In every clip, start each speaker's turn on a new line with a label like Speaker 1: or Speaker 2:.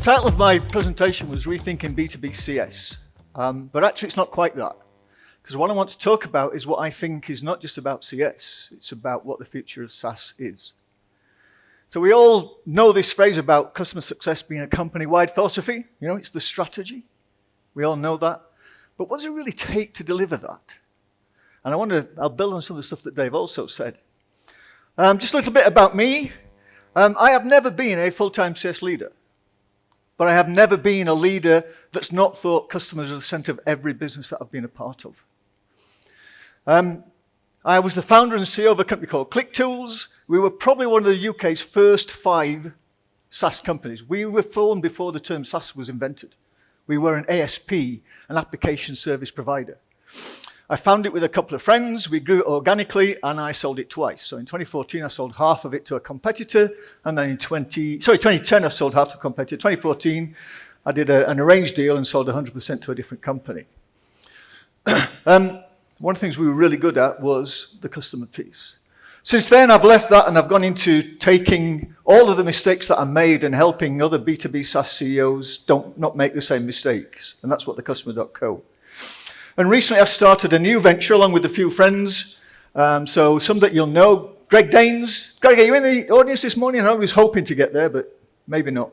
Speaker 1: title of my presentation was Rethinking B2B CS, but actually it's not quite that. Because what I want to talk about is what I think is not just about CS, it's about what the future of SaaS is. So we all know this phrase about customer success being a company-wide philosophy. You know, it's the strategy. We all know that. But what does it really take to deliver that? And I'll build on some of the stuff that Dave also said. Just a little bit about me. I have never been a full-time CS leader, but I have never been a leader that's not thought customers are the center of every business that I've been a part of. I was the founder and CEO of a company called Clicktools. We were probably one of the UK's first 5 SaaS companies. We were formed before the term SaaS was invented. We were an ASP, an application service provider. I founded it with a couple of friends, we grew it organically, and I sold it twice. So in 2014, I sold half of it to a competitor, and then in 2010, I sold half to a competitor. 2014, I did an arranged deal and sold 100% to a different company. One of the things we were really good at was the customer piece. Since then, I've left that and I've gone into taking all of the mistakes that I made and helping other B2B SaaS CEOs not make the same mistakes. And that's what the customer.co. And recently I've started a new venture along with a few friends. So some that you'll know, Greg Danes. Greg, are you in the audience this morning? I was hoping to get there, but maybe not.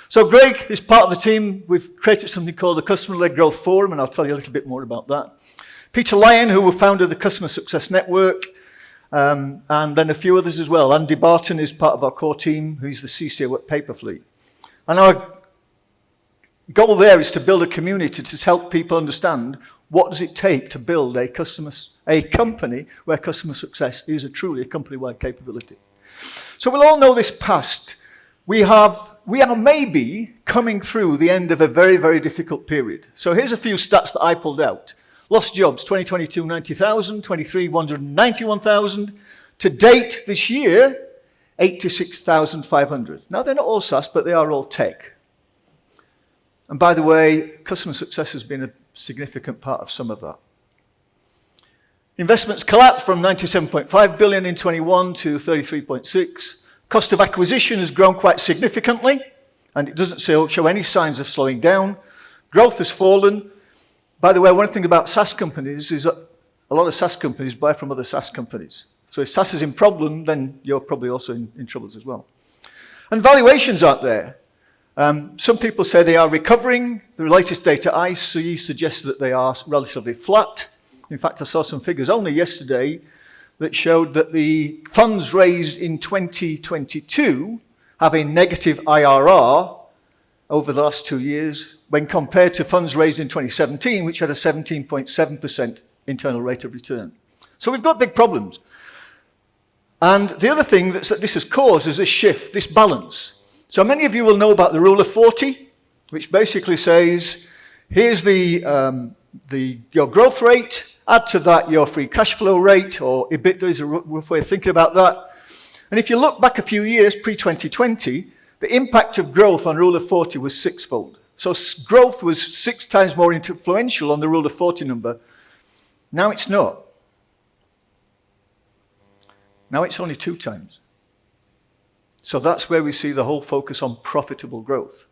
Speaker 1: So Greg is part of the team. We've created something called the Customer-Led Growth Forum, and I'll tell you a little bit more about that. Peter Lyon, who founded the Customer Success Network, and then a few others as well. Andy Barton is part of our core team, who's the CCO at Paperfleet. And our goal there is to build a community to help people understand what does it take to build a company where customer success is truly a company-wide capability. So we'll all know this past. We are maybe coming through the end of a very, very difficult period. So here's a few stats that I pulled out. Lost jobs, 2022, 90,000, 23, 191,000. To date this year, 86,500. Now they're not all SaaS, but they are all tech. And by the way, customer success has been a significant part of some of that. Investments collapsed from 97.5 billion in 21 to 33.6. Cost of acquisition has grown quite significantly, and it doesn't show any signs of slowing down. Growth has fallen. By the way, one thing about SaaS companies is that a lot of SaaS companies buy from other SaaS companies. So if SaaS is in problem, then you're probably also in troubles as well. And valuations aren't there. Some people say they are recovering. The latest data I see suggests that they are relatively flat. In fact, I saw some figures only yesterday that showed that the funds raised in 2022 have a negative IRR over the last 2 years when compared to funds raised in 2017, which had a 17.7% internal rate of return. So we've got big problems. And the other thing that this has caused is this shift, this balance. So many of you will know about the rule of 40, which basically says, here's your growth rate, add to that your free cash flow rate, or EBITDA is a rough way of thinking about that. And if you look back a few years, pre-2020, the impact of growth on rule of 40 was 6-fold. So growth was 6 times more influential on the rule of 40 number. Now it's not. Now it's only 2 times. So that's where we see the whole focus on profitable growth.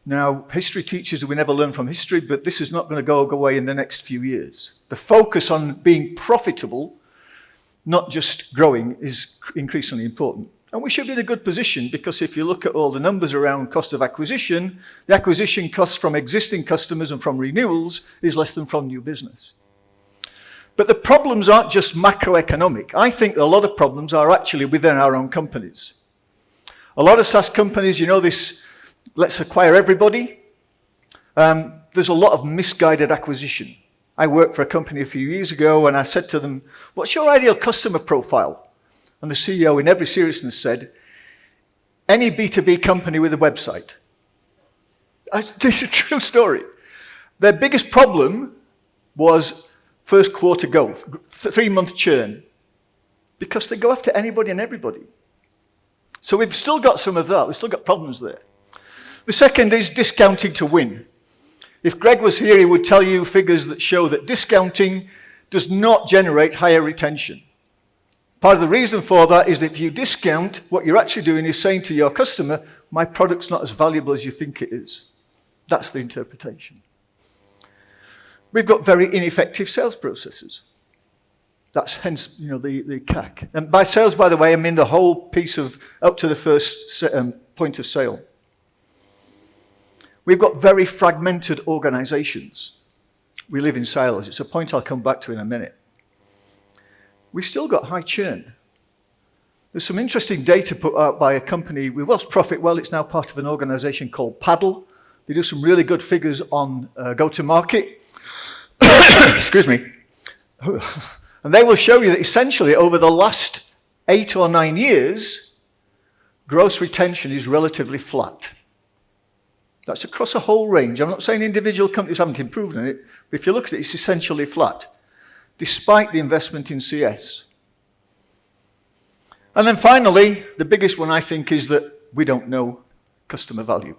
Speaker 1: Now, history teaches that we never learn from history, but this is not going to go away in the next few years. The focus on being profitable, not just growing, is increasingly important. And we should be in a good position because if you look at all the numbers around cost of acquisition, the acquisition costs from existing customers and from renewals is less than from new business. But the problems aren't just macroeconomic. I think a lot of problems are actually within our own companies. A lot of SaaS companies, you know this, let's acquire everybody. There's a lot of misguided acquisition. I worked for a company a few years ago and I said to them, what's your ideal customer profile? And the CEO in every seriousness said, any B2B company with a website. It's a true story. Their biggest problem was first quarter growth, 3-month churn, because they go after anybody and everybody. So we've still got some of that. We've still got problems there. The second is discounting to win. If Greg was here, he would tell you figures that show that discounting does not generate higher retention. Part of the reason for that is that if you discount, what you're actually doing is saying to your customer, my product's not as valuable as you think it is. That's the interpretation. We've got very ineffective sales processes. That's hence, the CAC. And by sales, by the way, I mean the whole piece of up to the first point of sale. We've got very fragmented organizations. We live in silos. It's a point I'll come back to in a minute. We've still got high churn. There's some interesting data put out by a company. We've lost profit. Well, it's now part of an organization called Paddle. They do some really good figures on go-to-market. Excuse me. And they will show you that essentially over the last 8 or 9 years, gross retention is relatively flat. That's across a whole range. I'm not saying individual companies haven't improved on it, but if you look at it, it's essentially flat, despite the investment in CS. And then finally, the biggest one I think is that we don't know customer value.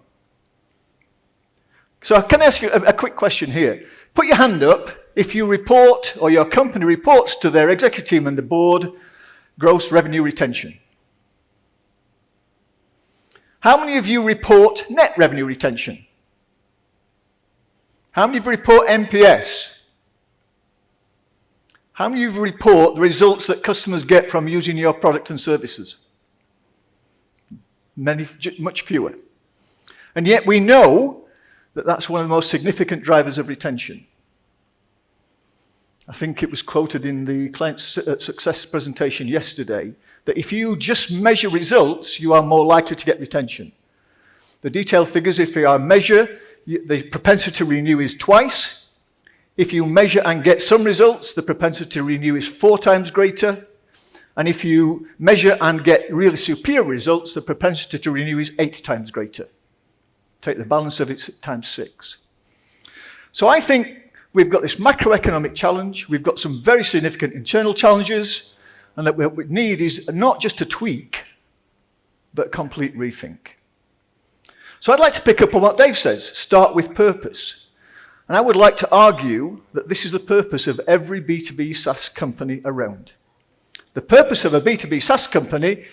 Speaker 1: So can I ask you a quick question here? Put your hand up if you report or your company reports to their executive team and the board gross revenue retention. How many of you report net revenue retention? How many of you report NPS? How many of you report the results that customers get from using your product and services? Much fewer. And yet we know that that's one of the most significant drivers of retention. I think it was quoted in the ClientSuccess presentation yesterday that if you just measure results, you are more likely to get retention. The detailed figures, if you measure, the propensity to renew is twice. If you measure and get some results, the propensity to renew is 4 times greater. And if you measure and get really superior results, the propensity to renew is 8 times greater. Take the balance of it times 6. So I think we've got this macroeconomic challenge, we've got some very significant internal challenges, and that what we need is not just a tweak, but a complete rethink. So I'd like to pick up on what Dave says, start with purpose. And I would like to argue that this is the purpose of every B2B SaaS company around. The purpose of a B2B SaaS company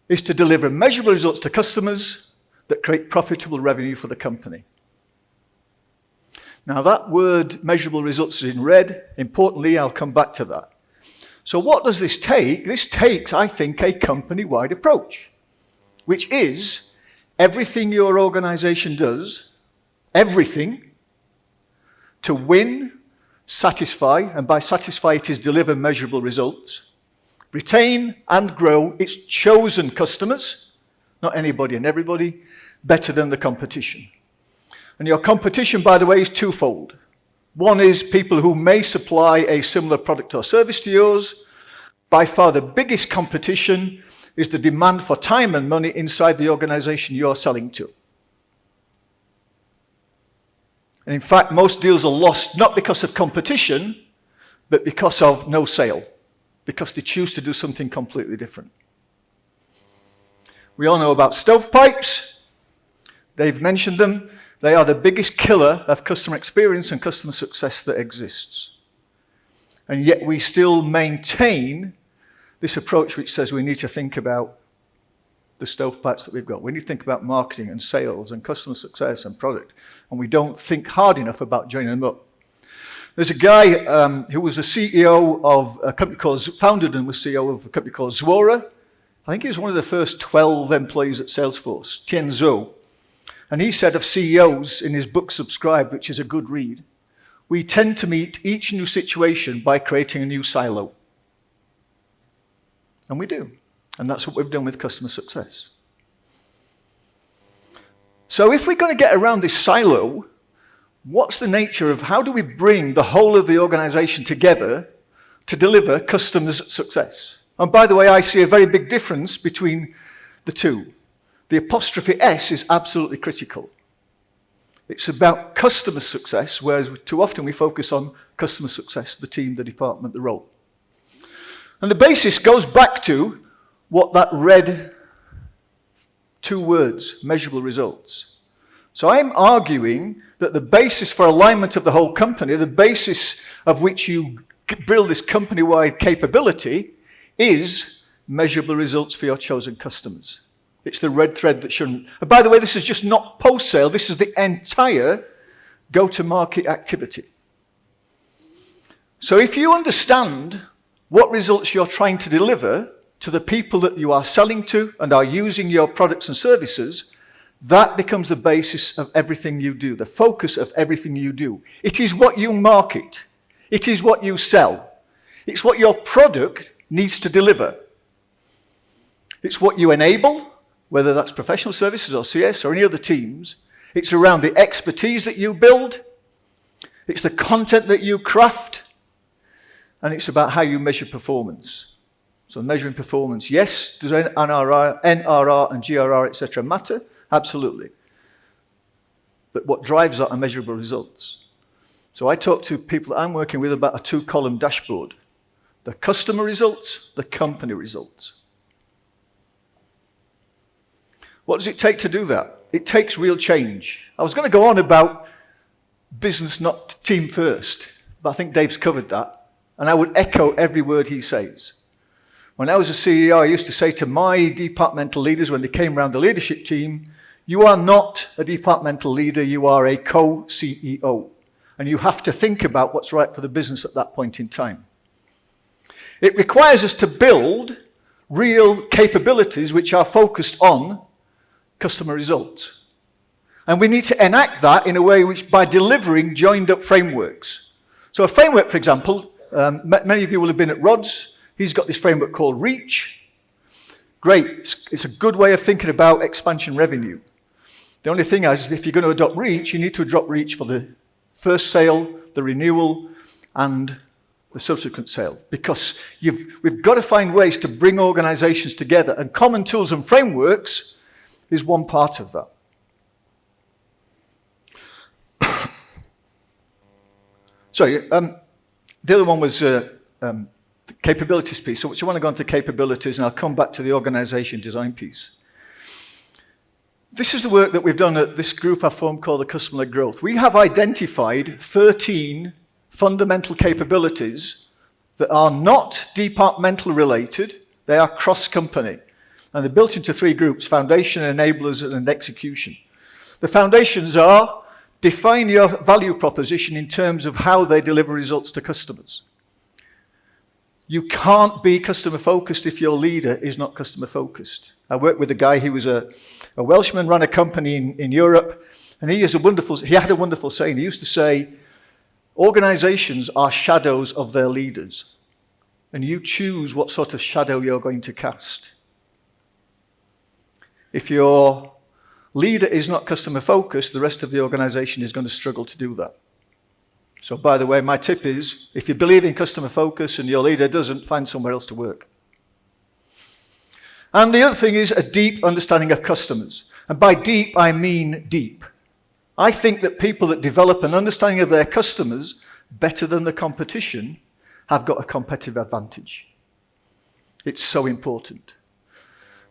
Speaker 1: is to deliver measurable results to customers that create profitable revenue for the company. Now that word measurable results is in red. Importantly, I'll come back to that. So what does this take? This takes, I think, a company-wide approach, which is everything your organization does, everything, to win, satisfy, and by satisfy it is deliver measurable results, retain and grow its chosen customers, not anybody and everybody, better than the competition. And your competition, by the way, is twofold. One is people who may supply a similar product or service to yours. By far the biggest competition is the demand for time and money inside the organization you're selling to. And in fact, most deals are lost not because of competition, but because of no sale, because they choose to do something completely different. We all know about stovepipes. They've mentioned them. They are the biggest killer of customer experience and customer success that exists. And yet we still maintain this approach which says we need to think about the stovepipes that we've got. We need to think about marketing and sales and customer success and product. And we don't think hard enough about joining them up. There's a guy who was a CEO of a company called, founded and was CEO of a company called Zuora. I think he was one of the first 12 employees at Salesforce, Tien Tzuo. And he said of CEOs in his book Subscribed, which is a good read, we tend to meet each new situation by creating a new silo. And we do. And that's what we've done with customer success. So if we're going to get around this silo, what's the nature of how do we bring the whole of the organization together to deliver customer success? And by the way, I see a very big difference between the two. The apostrophe S is absolutely critical. It's about customer success, whereas too often we focus on customer success, the team, the department, the role. And the basis goes back to what that red 2 words, measurable results. So I'm arguing that the basis for alignment of the whole company, the basis of which you build this company-wide capability, is measurable results for your chosen customers. It's the red thread that shouldn't. And by the way, this is just not post-sale. This is the entire go-to-market activity. So if you understand what results you're trying to deliver to the people that you are selling to and are using your products and services, that becomes the basis of everything you do, the focus of everything you do. It is what you market. It is what you sell. It's what your product needs to deliver. It's what you enable, whether that's professional services or CS or any other teams. It's around the expertise that you build. It's the content that you craft. And it's about how you measure performance. So measuring performance, yes, does NRR and GRR, etc. matter? Absolutely. But what drives that are measurable results. So I talk to people that I'm working with about a 2-column dashboard. The customer results, the company results. What does it take to do that? It takes real change. I was going to go on about business, not team first, but I think Dave's covered that. And I would echo every word he says. When I was a CEO, I used to say to my departmental leaders when they came around the leadership team, you are not a departmental leader, you are a co-CEO. And you have to think about what's right for the business at that point in time. It requires us to build real capabilities which are focused on customer results. And we need to enact that in a way which by delivering joined up frameworks. So a framework, for example, many of you will have been at Rod's. He's got this framework called REACH. Great, it's a good way of thinking about expansion revenue. The only thing is, if you're going to adopt REACH, you need to adopt REACH for the first sale, the renewal, and the subsequent sale. Because we've got to find ways to bring organizations together, and common tools and frameworks is one part of that. Sorry, the other one was the capabilities piece. So you want to go into capabilities, and I'll come back to the organization design piece. This is the work that we've done at this group I formed called the Customer-Led Growth. We have identified 13 fundamental capabilities that are not departmental related, they are cross-company. And they're built into 3 groups: foundation, enablers, and execution. The foundations are define your value proposition in terms of how they deliver results to customers. You can't be customer-focused if your leader is not customer-focused. I worked with a guy who was a Welshman, ran a company in Europe, and he had a wonderful saying. He used to say, organizations are shadows of their leaders, and you choose what sort of shadow you're going to cast. If your leader is not customer-focused, the rest of the organization is going to struggle to do that. So, by the way, my tip is, if you believe in customer focus and your leader doesn't, find somewhere else to work. And the other thing is a deep understanding of customers. And by deep, I mean deep. I think that people that develop an understanding of their customers better than the competition have got a competitive advantage. It's so important.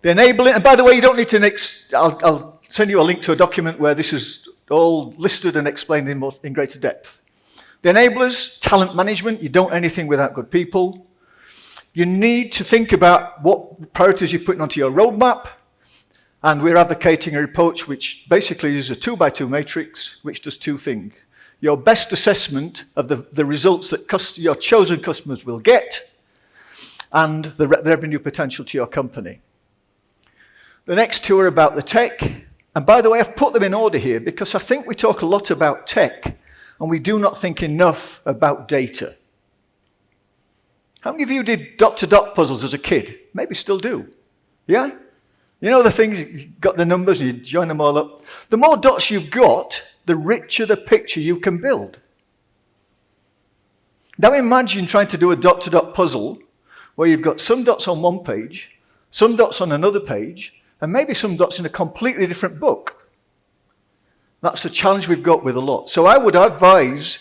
Speaker 1: The enabling, and by the way, you don't need to, I'll send you a link to a document where this is all listed and explained in greater depth. The enablers, talent management, you don't do anything without good people. You need to think about what priorities you're putting onto your roadmap. And we're advocating a approach which basically is a 2x2 matrix, which does 2 things. Your best assessment of the results that your chosen customers will get, and the revenue potential to your company. The next 2 are about the tech. And by the way, I've put them in order here because I think we talk a lot about tech, and we do not think enough about data. How many of you did dot-to-dot puzzles as a kid? Maybe still do. Yeah? You know the things, you've got the numbers and you join them all up. The more dots you've got, the richer the picture you can build. Now imagine trying to do a dot-to-dot puzzle where you've got some dots on one page, some dots on another page, and maybe some dots in a completely different book. That's a challenge we've got with a lot. So I would advise,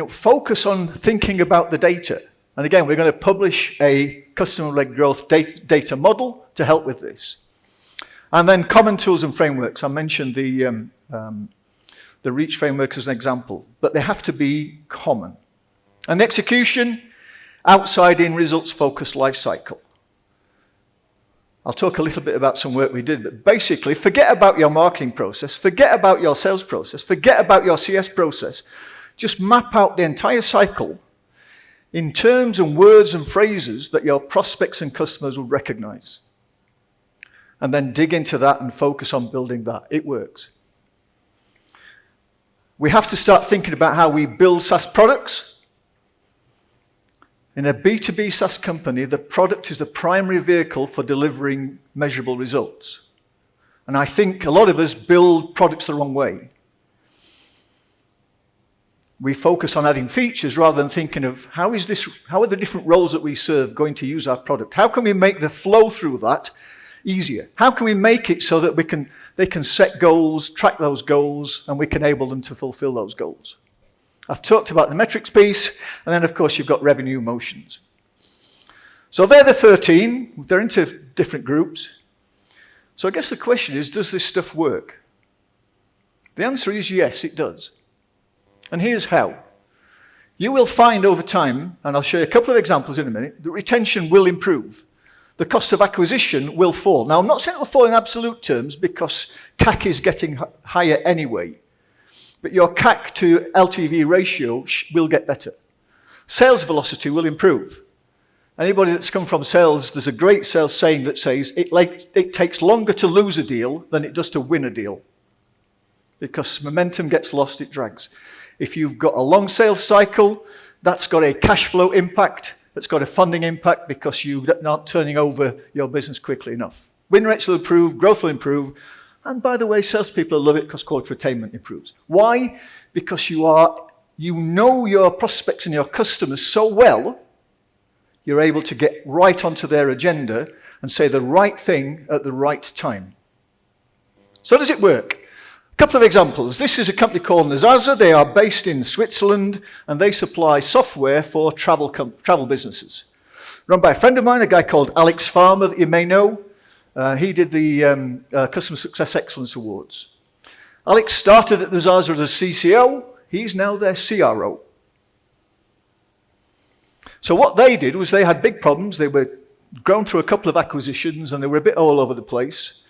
Speaker 1: focus on thinking about the data. And again, we're going to publish a customer-led growth data model to help with this. And then common tools and frameworks. I mentioned the REACH framework as an example, but they have to be common. And the execution, outside-in results-focused life cycle. I'll talk a little bit about some work we did, but basically, forget about your marketing process, forget about your sales process, forget about your CS process. Just map out the entire cycle in terms and words and phrases that your prospects and customers will recognize. And then dig into that and focus on building that. It works. We have to start thinking about how we build SaaS products. In a B2B SaaS company, the product is the primary vehicle for delivering measurable results. And I think a lot of us build products the wrong way. We focus on adding features rather than thinking of how are the different roles that we serve going to use our product? How can we make the flow through that easier? How can we make it so that they can set goals, track those goals, and we can enable them to fulfill those goals? I've talked about the metrics piece, and then, of course, you've got revenue motions. So they're the 13. They're into different groups. So I guess the question is, does this stuff work? The answer is yes, it does. And here's how. You will find over time, and I'll show you a couple of examples in a minute, that retention will improve. The cost of acquisition will fall. Now, I'm not saying it will fall in absolute terms because CAC is getting higher anyway. But your CAC to LTV ratio will get better. Sales velocity will improve. Anybody that's come from sales, there's a great sales saying that says it takes longer to lose a deal than it does to win a deal. Because momentum gets lost, it drags. If you've got a long sales cycle, that's got a cash flow impact, that's got a funding impact because you're not turning over your business quickly enough. Win rates will improve, growth will improve, and by the way, salespeople love it because quote attainment improves. Why? Because you know your prospects and your customers so well, you're able to get right onto their agenda and say the right thing at the right time. So does it work? A couple of examples. This is a company called Nezasa. They are based in Switzerland, and they supply software for travel businesses. Run by a friend of mine, a guy called Alex Farmer that you may know. He did the Customer Success Excellence Awards. Alex started at Nezasa as a CCO. He's now their CRO. So what they did was they had big problems. They were going through a couple of acquisitions, and they were a bit all over the place.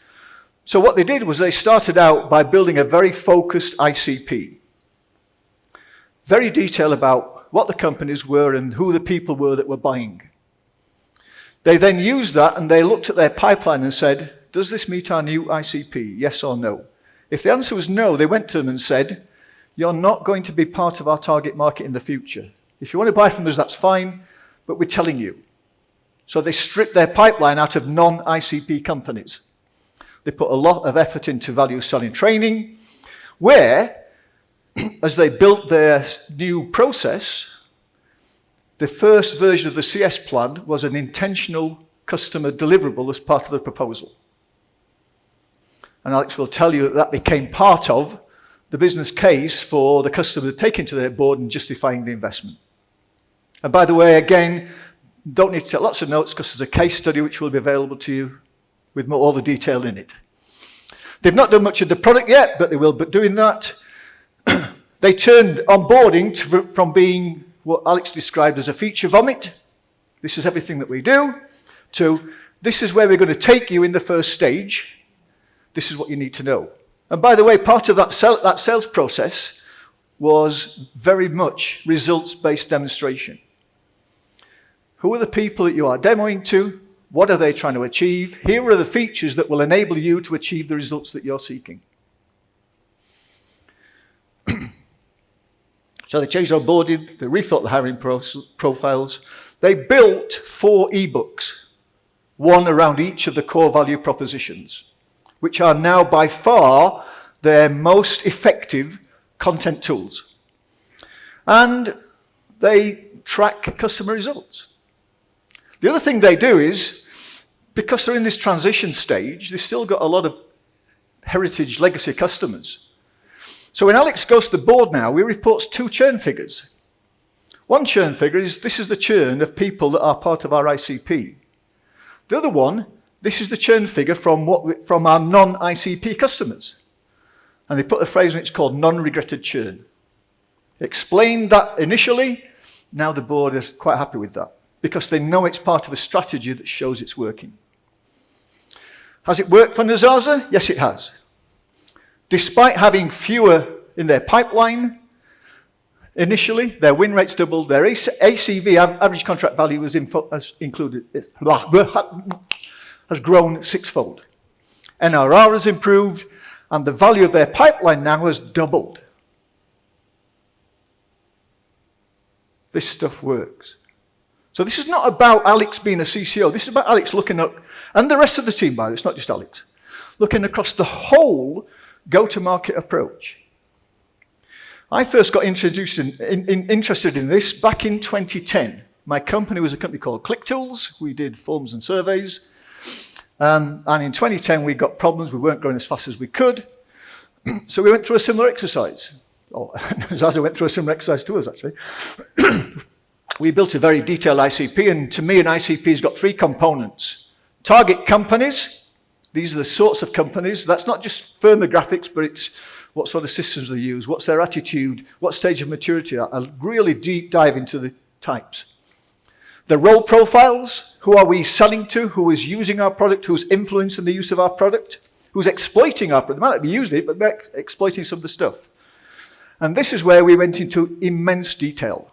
Speaker 1: So what they did was they started out by building a very focused ICP. Very detailed about what the companies were and who the people were that were buying. They then used that and they looked at their pipeline and said, does this meet our new ICP, yes or no? If the answer was no, they went to them and said, you're not going to be part of our target market in the future. If you want to buy from us, that's fine, but we're telling you. So they stripped their pipeline out of non-ICP companies. They put a lot of effort into value selling training, where, as they built their new process, the first version of the CS plan was an intentional customer deliverable as part of the proposal. And Alex will tell you that that became part of the business case for the customer to take into their board and justifying the investment. And by the way, again, don't need to take lots of notes because there's a case study which will be available to you with all the detail in it. They've not done much of the product yet, but they will be doing that. They turned onboarding from being what Alex described as a feature vomit, this is everything that we do, to this is where we're going to take you in the first stage, this is what you need to know. And by the way, part of that sales process was very much results-based demonstration. Who are the people that you are demoing to? What are they trying to achieve? Here are the features that will enable you to achieve the results that you're seeking. So they changed onboarding, they rethought the hiring profiles. They built 4 ebooks, one around each of the core value propositions, which are now by far their most effective content tools. And they track customer results. The other thing they do is, because they're in this transition stage, they've still got a lot of heritage legacy customers. So when Alex goes to the board now, he reports 2 churn figures. One churn figure is, this is the churn of people that are part of our ICP. The other one, this is the churn figure from our non-ICP customers. And they put a phrase in it, it's called non-regretted churn. Explained that initially, now the board is quite happy with that. because they know it's part of a strategy that shows it's working. Has it worked for Nezasa? Yes, it has. Despite having fewer in their pipeline, initially, their win rates doubled, their ACV, average contract value, has grown sixfold. NRR has improved, and the value of their pipeline now has doubled. This stuff works. So this is not about Alex being a CCO. This is about Alex looking up, and the rest of the team, by the way, it's not just Alex, looking across the whole go-to-market approach. I first got interested in this back in 2010. My company was a company called Clicktools. We did forms and surveys. And in 2010, we got problems. We weren't growing as fast as we could. So we went through a similar exercise. Nezasa went through a similar exercise to us, actually. We built a very detailed ICP, and to me, an ICP has got three components. Target companies. These are the sorts of companies. That's not just firmographics, but it's what sort of systems they use, what's their attitude, what stage of maturity. I'll really deep dive into the types. The role profiles. Who are we selling to? Who is using our product? Who's influencing the use of our product? Who's exploiting our product? They might not be using it, but they're exploiting some of the stuff. And this is where we went into immense detail.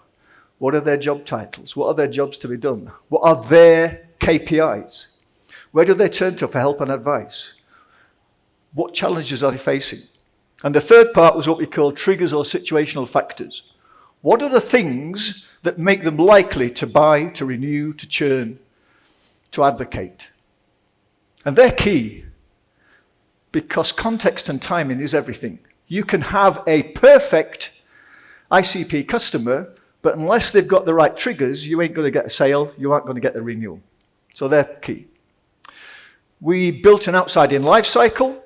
Speaker 1: What are their job titles? What are their jobs to be done? What are their KPIs? Where do they turn to for help and advice? What challenges are they facing? And the third part was what we call triggers or situational factors. What are the things that make them likely to buy, to renew, to churn, to advocate? And they're key, because context and timing is everything. You can have a perfect ICP customer, but unless they've got the right triggers, you ain't going to get a sale, you aren't going to get a renewal. So they're key. We built an outside-in life cycle.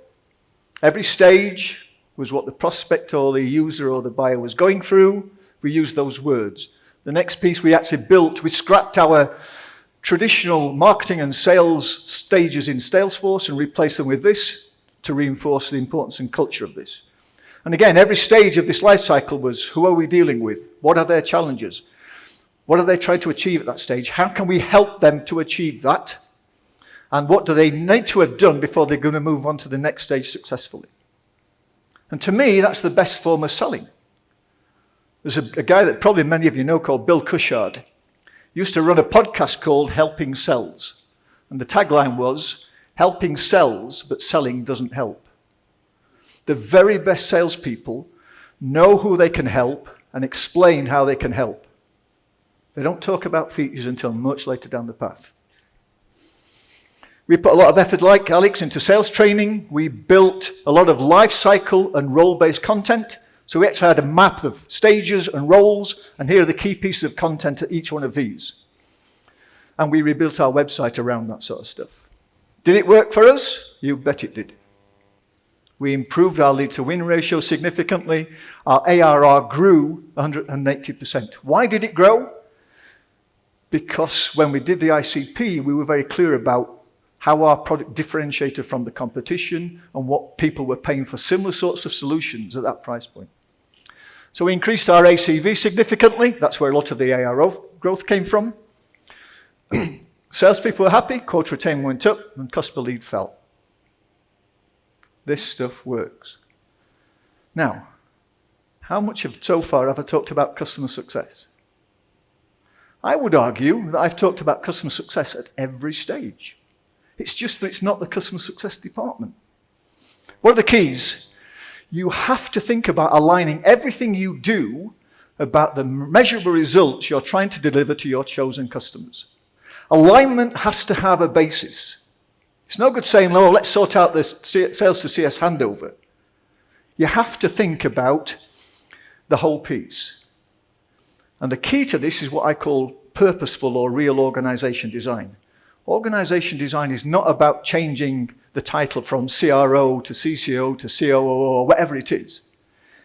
Speaker 1: Every stage was what the prospect or the user or the buyer was going through. We used those words. The next piece we actually built, we scrapped our traditional marketing and sales stages in Salesforce and replaced them with this to reinforce the importance and culture of this. And again, every stage of this life cycle was, who are we dealing with? What are their challenges? What are they trying to achieve at that stage? How can we help them to achieve that? And what do they need to have done before they're going to move on to the next stage successfully? And to me, that's the best form of selling. There's a guy that probably many of you know called Bill Cushard. He used to run a podcast called Helping Sells. And the tagline was, helping sells, but selling doesn't help. The very best salespeople know who they can help and explain how they can help. They don't talk about features until much later down the path. We put a lot of effort, like Alex, into sales training. We built a lot of life cycle and role-based content. So we actually had a map of stages and roles, and here are the key pieces of content at each one of these. And we rebuilt our website around that sort of stuff. Did it work for us? You bet it did. We improved our lead-to-win ratio significantly. Our ARR grew 180%. Why did it grow? Because when we did the ICP, we were very clear about how our product differentiated from the competition and what people were paying for similar sorts of solutions at that price point. So we increased our ACV significantly. That's where a lot of the ARR growth came from. Salespeople were happy, quota retention went up, and customer lead fell. This stuff works. Now, how much so far have I talked about customer success? I would argue that I've talked about customer success at every stage. It's just that it's not the customer success department. What are the keys? You have to think about aligning everything you do about the measurable results you're trying to deliver to your chosen customers. Alignment has to have a basis. It's no good saying, oh, let's sort out this sales to CS handover. You have to think about the whole piece. And the key to this is what I call purposeful or real organization design. Organization design is not about changing the title from CRO to CCO to COO or whatever it is.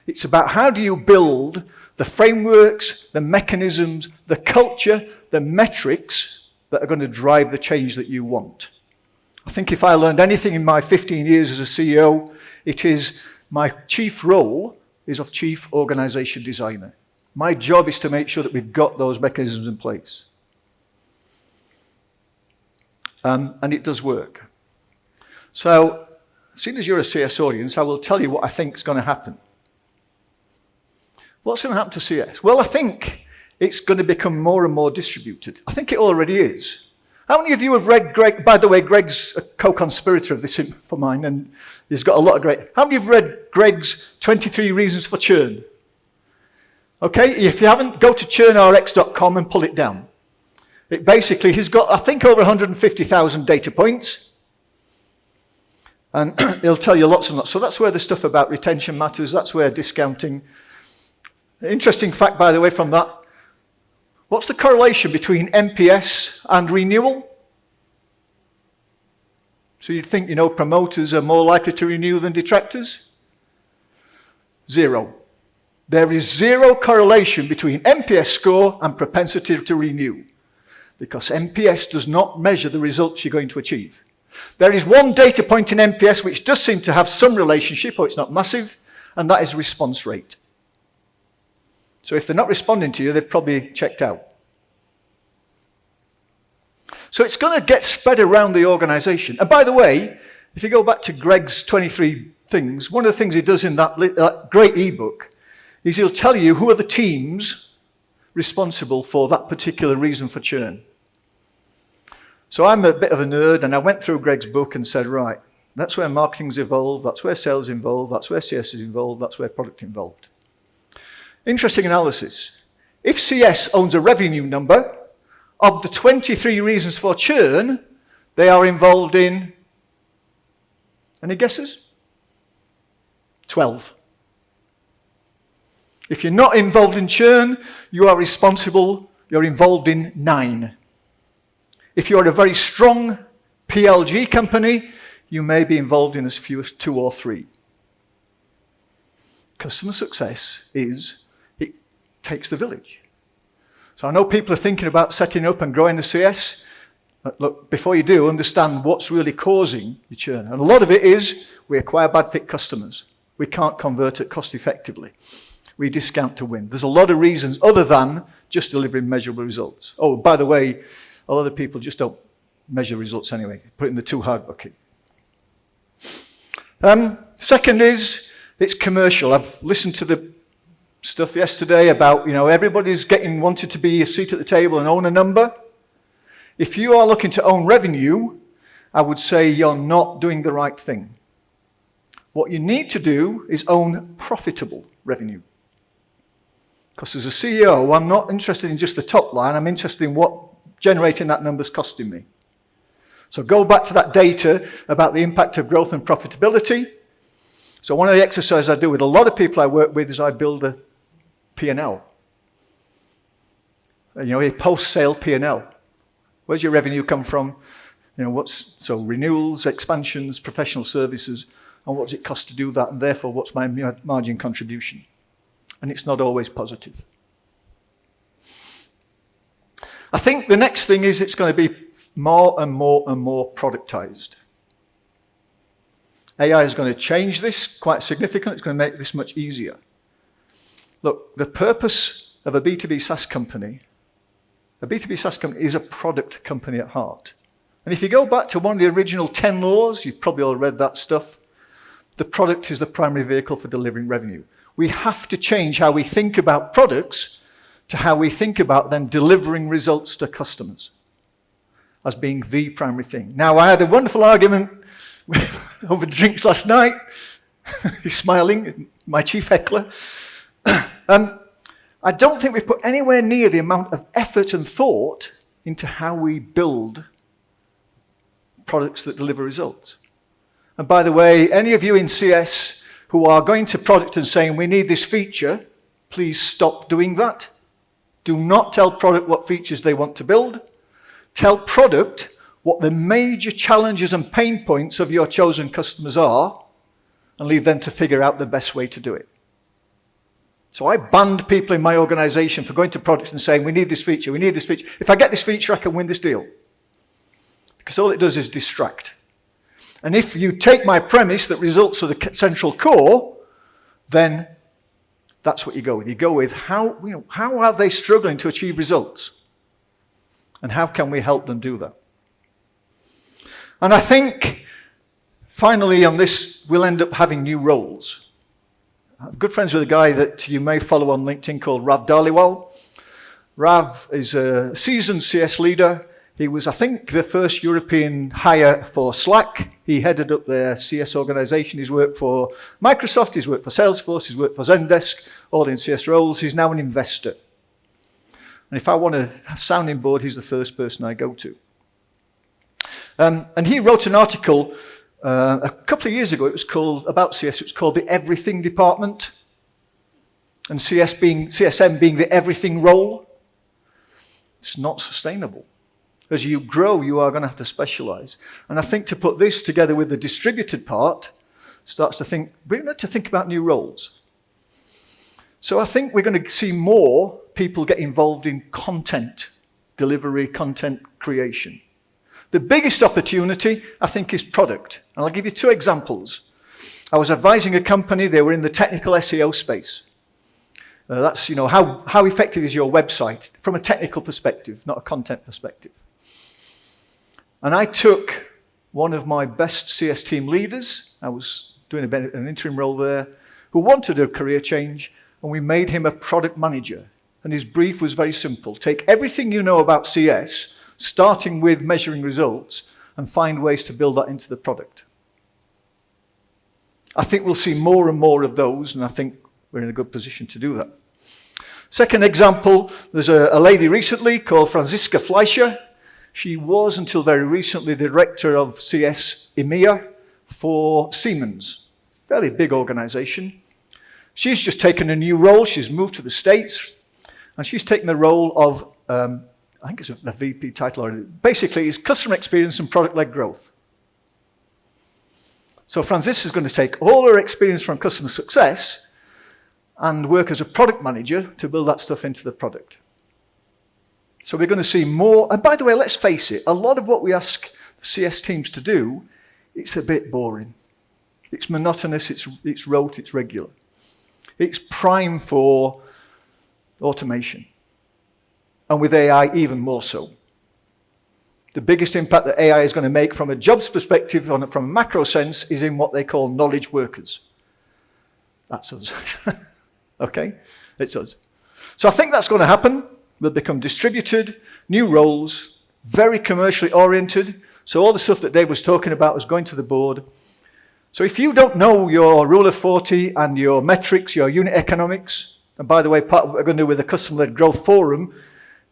Speaker 1: It's about how do you build the frameworks, the mechanisms, the culture, the metrics that are going to drive the change that you want. I think if I learned anything in my 15 years as a CEO, it is my chief role is of chief organization designer. My job is to make sure that we've got those mechanisms in place. And it does work. So, as soon as you're a CS audience, I will tell you what I think is going to happen. What's going to happen to CS? Well, I think it's going to become more and more distributed. I think it already is. How many of you have read Greg? By the way, Greg's a co-conspirator of this for mine, and he's got a lot of great. How many of you have read Greg's 23 Reasons for Churn? Okay, if you haven't, go to churnrx.com and pull it down. It basically, he's got, I think, over 150,000 data points. And he'll tell you lots and lots. So that's where the stuff about retention matters. That's where discounting. Interesting fact, by the way, from that. What's the correlation between NPS and renewal? So you'd think, promoters are more likely to renew than detractors? 0. There is 0 correlation between NPS score and propensity to renew, because NPS does not measure the results you're going to achieve. There is one data point in NPS which does seem to have some relationship, or it's not massive, and that is response rate. So if they're not responding to you, they've probably checked out. So it's going to get spread around the organization. And by the way, if you go back to Greg's 23 things, one of the things he does in that great ebook is he'll tell you who are the teams responsible for that particular reason for churn. So I'm a bit of a nerd, and I went through Greg's book and said, right, that's where marketing's involved, that's where sales is involved, that's where CS is involved, that's where product is involved. Interesting analysis. If CS owns a revenue number, of the 23 reasons for churn, they are involved in, any guesses? 12. If you're not involved in churn, you're involved in 9. If you're a very strong PLG company, you may be involved in as few as 2 or 3. Customer success it takes the village. So I know people are thinking about setting up and growing the CS. But look, before you do, understand what's really causing your churn. And a lot of it is we acquire bad fit customers. We can't convert it cost effectively. We discount to win. There's a lot of reasons other than just delivering measurable results. Oh, by the way, a lot of people just don't measure results anyway. Put it in the too hard bucket. Second is, it's commercial. I've listened to the stuff yesterday about, everybody's wanted to be a seat at the table and own a number. If you are looking to own revenue, I would say you're not doing the right thing. What you need to do is own profitable revenue. Because as a CEO, I'm not interested in just the top line, I'm interested in what generating that number's costing me. So go back to that data about the impact of growth and profitability. So one of the exercises I do with a lot of people I work with is I build a P&L. A post-sale P&L. Where's your revenue come from? So renewals, expansions, professional services, and what does it cost to do that? And therefore, what's my margin contribution? And it's not always positive. I think the next thing is it's going to be more and more and more productized. AI is going to change this quite significantly. It's going to make this much easier. Look, the purpose of a B2B SaaS company is a product company at heart. And if you go back to one of the original 10 laws, you've probably all read that stuff, the product is the primary vehicle for delivering revenue. We have to change how we think about products to how we think about them delivering results to customers as being the primary thing. Now, I had a wonderful argument over drinks last night. He's smiling, my chief heckler. I don't think we've put anywhere near the amount of effort and thought into how we build products that deliver results. And by the way, any of you in CS who are going to product and saying, we need this feature, please stop doing that. Do not tell product what features they want to build. Tell product what the major challenges and pain points of your chosen customers are, and leave them to figure out the best way to do it. So I banned people in my organization for going to products and saying, we need this feature, we need this feature. If I get this feature, I can win this deal. Because all it does is distract. And if you take my premise that results are the central core, then that's what you go with. You go with how are they struggling to achieve results? And how can we help them do that? And I think, finally, on this, we'll end up having new roles. I'm good friends with a guy that you may follow on LinkedIn called Rav Dhaliwal. Rav is a seasoned CS leader. He was, I think, the first European hire for Slack. He headed up their CS organization. He's worked for Microsoft, he's worked for Salesforce, he's worked for Zendesk, all in CS roles. He's now an investor. And if I want a sounding board, he's the first person I go to. And he wrote an article a couple of years ago. It was called, about CS, it was called the Everything Department. And CSM being the everything role. It's not sustainable. As you grow, you are going to have to specialize. And I think to put this together with the distributed part, starts to think, we need to think about new roles. So I think we're going to see more people get involved in content delivery, content creation. The biggest opportunity, I think, is product. And I'll give you 2 examples. I was advising a company, they were in the technical SEO space. That's, how effective is your website from a technical perspective, not a content perspective. And I took one of my best CS team leaders, I was doing an interim role there, who wanted a career change, and we made him a product manager. And his brief was very simple. Take everything you know about CS, starting with measuring results, and find ways to build that into the product. I think we'll see more and more of those, and I think we're in a good position to do that. Second example, there's a lady recently called Franziska Fleischer. She was, until very recently, the director of CS EMEA for Siemens. Fairly big organization. She's just taken a new role. She's moved to the States, and she's taken the role of, I think it's the VP title, or basically it's customer experience and product-led growth. So Franziska's going to take all her experience from customer success and work as a product manager to build that stuff into the product. So we're going to see more, and by the way, let's face it, a lot of what we ask the CS teams to do, it's a bit boring. It's monotonous, it's rote, it's regular. It's prime for automation. And with AI, even more so. The biggest impact that AI is going to make from a jobs perspective, from a macro sense, is in what they call knowledge workers. That's us. Okay? It's us. So I think that's going to happen. They'll become distributed, new roles, very commercially oriented. So all the stuff that Dave was talking about is going to the board. So if you don't know your rule of 40 and your metrics, your unit economics, and by the way, part of what we're going to do with the Customer-Led Growth Forum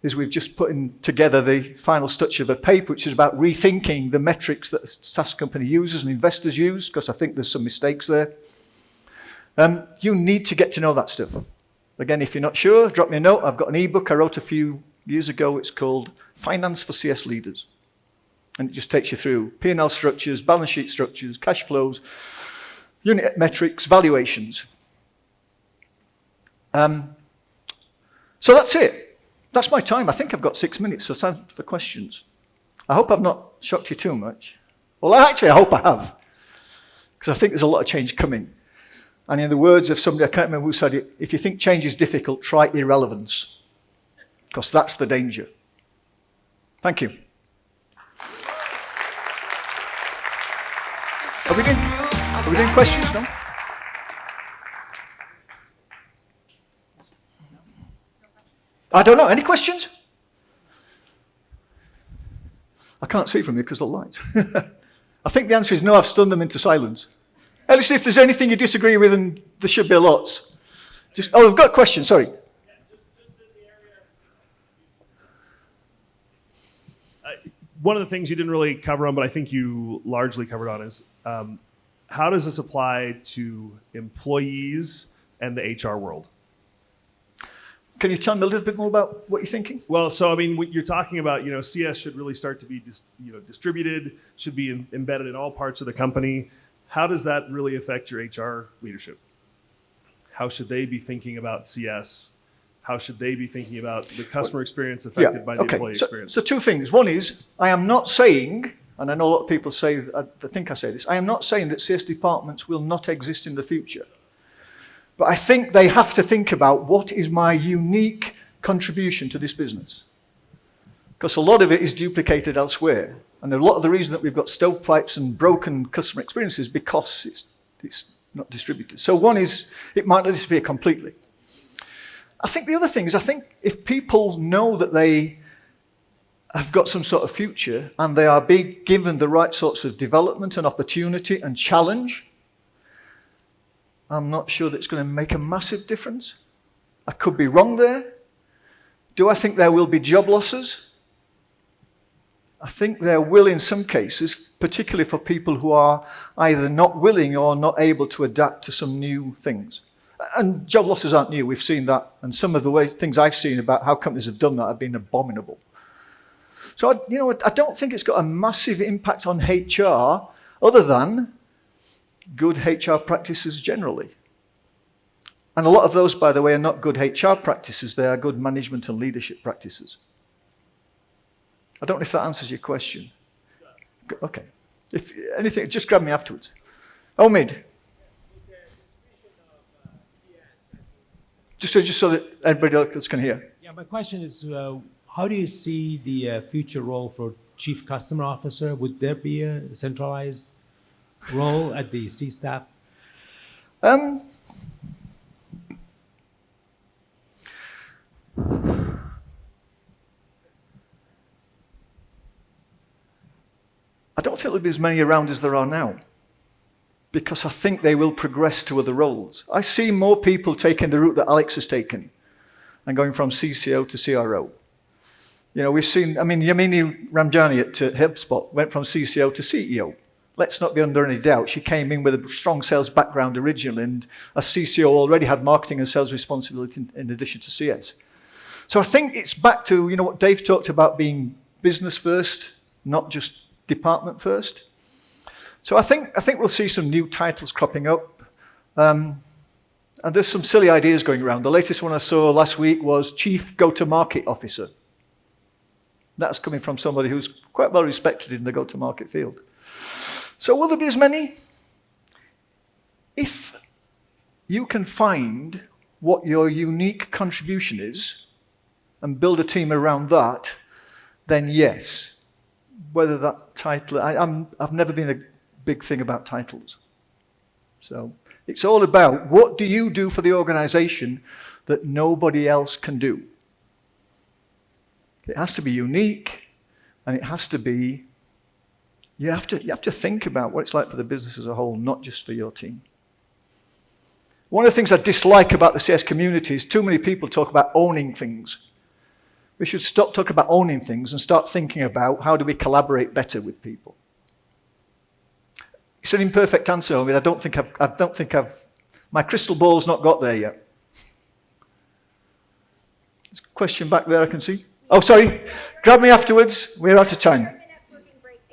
Speaker 1: is we've just put together the final touch of a paper which is about rethinking the metrics that a SaaS company uses and investors use, because I think there's some mistakes there. You need to get to know that stuff. Again, if you're not sure, drop me a note. I've got an ebook I wrote a few years ago. It's called Finance for CS Leaders. And it just takes you through P&L structures, balance sheet structures, cash flows, unit metrics, valuations. So that's it. That's my time. I think I've got 6 minutes, so time for questions. I hope I've not shocked you too much. Well, actually, I hope I have, because I think there's a lot of change coming. And in the words of somebody, I can't remember who said it, if you think change is difficult, try irrelevance, because that's the danger. Thank you. Are we doing questions now? I don't know. Any questions? I can't see from you because of the lights. I think the answer is no. I've stunned them into silence. At if there's anything you disagree with, and there should be lots. I've got a question. Sorry.
Speaker 2: One of the things you didn't really cover on, but I think you largely covered on, is how does this apply to employees and the HR world?
Speaker 1: Can you tell me a little bit more about what you're thinking?
Speaker 2: Well, so I mean, what you're talking about, CS should really start to be, distributed, should be embedded in all parts of the company. How does that really affect your HR leadership? How should they be thinking about CS? How should they be thinking about the customer experience affected by the employee experience?
Speaker 1: So 2 things. One is, I am not saying, and I know a lot of people say, I think I say this, I am not saying that CS departments will not exist in the future. But I think they have to think about what is my unique contribution to this business. Because a lot of it is duplicated elsewhere. And a lot of the reason that we've got stovepipes and broken customer experiences is because it's not distributed. So one is, it might not disappear completely. I think the other thing is, I think if people know that they have got some sort of future and they are being given the right sorts of development and opportunity and challenge, I'm not sure that it's going to make a massive difference. I could be wrong there. Do I think there will be job losses? I think there will in some cases, particularly for people who are either not willing or not able to adapt to some new things. And job losses aren't new, we've seen that. And some of the things I've seen about how companies have done that have been abominable. So, I don't think it's got a massive impact on HR other than good HR practices generally. And a lot of those, by the way, are not good HR practices, they are good management and leadership practices. I don't know if that answers your question. Okay. If anything, just grab me afterwards. Omid. Just so that everybody else can hear.
Speaker 3: Yeah, my question is, how do you see the future role for Chief Customer Officer? Would there be a centralized role at the C-staff?
Speaker 1: I don't think there'll be as many around as there are now, because I think they will progress to other roles. I see more people taking the route that Alex has taken and going from CCO to CRO. We've seen, Yamini Ramjani at HubSpot went from CCO to CEO. Let's not be under any doubt. She came in with a strong sales background originally, and as CCO already had marketing and sales responsibility in addition to CS. So I think it's back to, what Dave talked about, being business first, not just department first. So I think we'll see some new titles cropping up. And there's some silly ideas going around. The latest one I saw last week was Chief Go-to-Market Officer. That's coming from somebody who's quite well respected in the go-to-market field. So will there be as many? If you can find what your unique contribution is and build a team around that, then yes. Whether that title, I've never been a big thing about titles. So it's all about what do you do for the organization that nobody else can do. It has to be unique, and it has to be, you have to think about what it's like for the business as a whole, not just for your team. One of the things I dislike about the CS community is too many people talk about owning things. We should stop talking about owning things and start thinking about how do we collaborate better with people. It's an imperfect answer. I don't think I've, my crystal ball's not got there yet. There's a question back there I can see. Oh, sorry. Grab me afterwards. We're out of time.